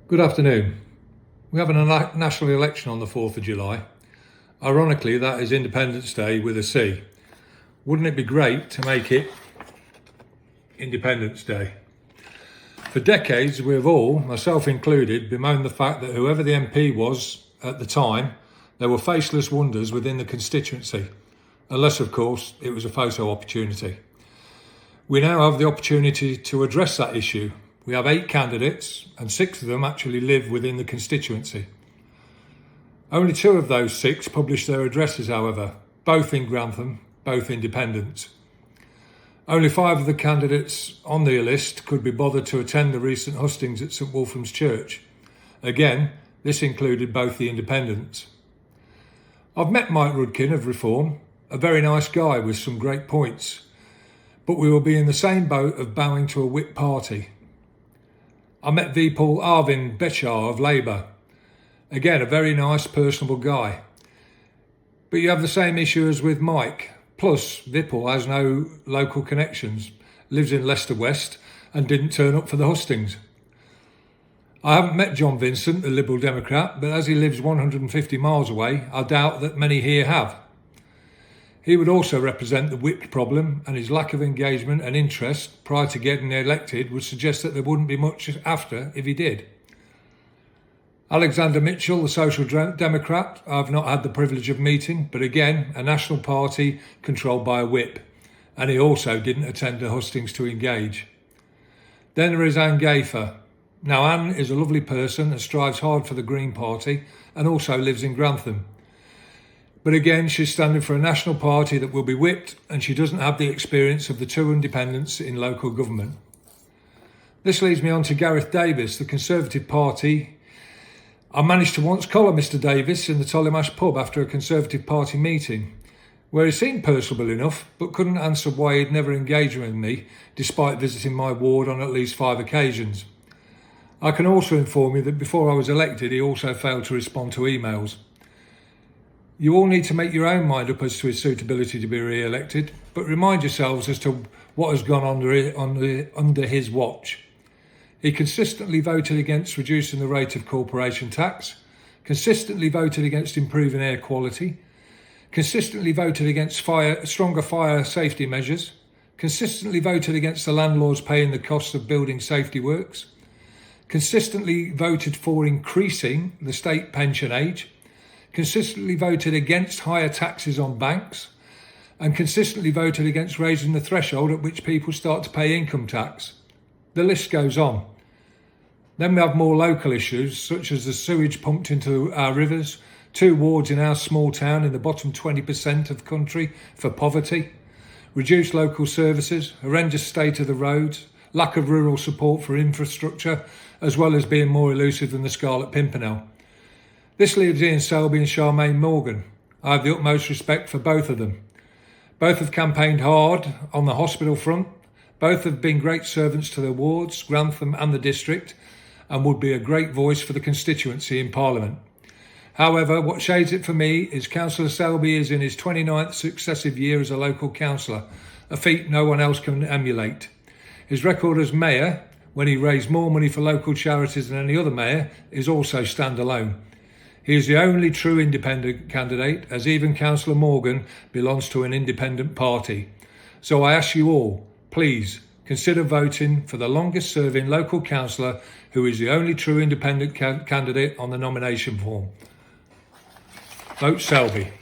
Good afternoon. We have a national election on the 4th of July. Ironically, that is Independence Day with a C. Wouldn't it be great to make it Independence Day? For decades, we have all, myself included, bemoaned the fact that whoever the MP was at the time, there were faceless wonders within the constituency, unless, of course, it was a photo opportunity. We now have the opportunity to address that issue. We have 8 candidates and 6 of them actually live within the constituency. Only 2 of those 6 published their addresses, however, both in Grantham, both independents. Only 5 of the candidates on the list could be bothered to attend the recent hustings at St Wolfram's Church. Again, this included both the independents. I've met Mike Rudkin of Reform, a very nice guy with some great points, but we will be in the same boat of bowing to a whip party. I met Vipul Arvind Bechar of Labour. Again, a very nice, personable guy. But you have the same issue as with Mike. Plus, Vipul has no local connections, lives in Leicester West and didn't turn up for the hustings. I haven't met John Vincent, the Liberal Democrat, but as he lives 150 miles away, I doubt that many here have. He would also represent the whipped problem, and his lack of engagement and interest prior to getting elected would suggest that there wouldn't be much after if he did. Alexander Mitchell, the Social Democrat, I've not had the privilege of meeting, but again, a national party controlled by a whip, and he also didn't attend the hustings to engage. Then there is Anne Gayfer. Now, Anne is a lovely person and strives hard for the Green Party and also lives in Grantham. But again, she's standing for a national party that will be whipped, and she doesn't have the experience of the 2 independents in local government. This leads me on to Gareth Davis, the Conservative Party. I managed to once collar Mr Davis in the Tollymash pub after a Conservative Party meeting, where he seemed personable enough, but couldn't answer why he'd never engaged with me, despite visiting my ward on at least 5 occasions. I can also inform you that before I was elected, he also failed to respond to emails. You all need to make your own mind up as to his suitability to be re-elected, but remind yourselves as to what has gone under his watch. He consistently voted against reducing the rate of corporation tax, consistently voted against improving air quality, consistently voted against stronger fire safety measures, consistently voted against the landlords paying the costs of building safety works, consistently voted for increasing the state pension age, consistently voted against higher taxes on banks, and consistently voted against raising the threshold at which people start to pay income tax. The list goes on. Then we have more local issues, such as the sewage pumped into our rivers, 2 wards in our small town in the bottom 20% of country for poverty, reduced local services, horrendous state of the roads, lack of rural support for infrastructure, as well as being more elusive than the Scarlet Pimpernel. This leaves Ian Selby and Charmaine Morgan. I have the utmost respect for both of them. Both have campaigned hard on the hospital front. Both have been great servants to their wards, Grantham and the district, and would be a great voice for the constituency in Parliament. However, what shades it for me is Councillor Selby is in his 29th successive year as a local councillor, a feat no one else can emulate. His record as mayor, when he raised more money for local charities than any other mayor, is also standalone. He is the only true independent candidate, as even Councillor Morgan belongs to an independent party. So I ask you all, please consider voting for the longest serving local councillor who is the only true independent candidate on the nomination form. Vote Selby.